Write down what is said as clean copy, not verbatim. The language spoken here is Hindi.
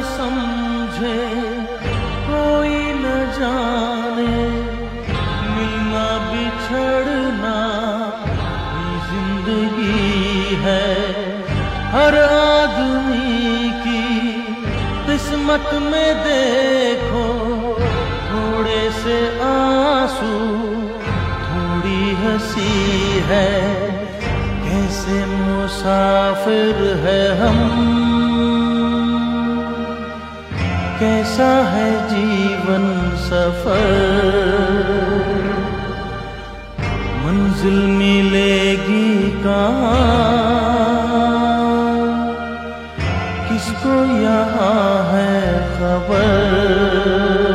समझे कोई न जाने, मिलना बिछड़ना ही जिंदगी है। हर आदमी की किस्मत में देखो थोड़े से आंसू, थोड़ी हंसी है। कैसे मुसाफिर है हम, कैसा है जीवन सफर। मंजिल मिलेगी कहाँ, किसको यहाँ है खबर।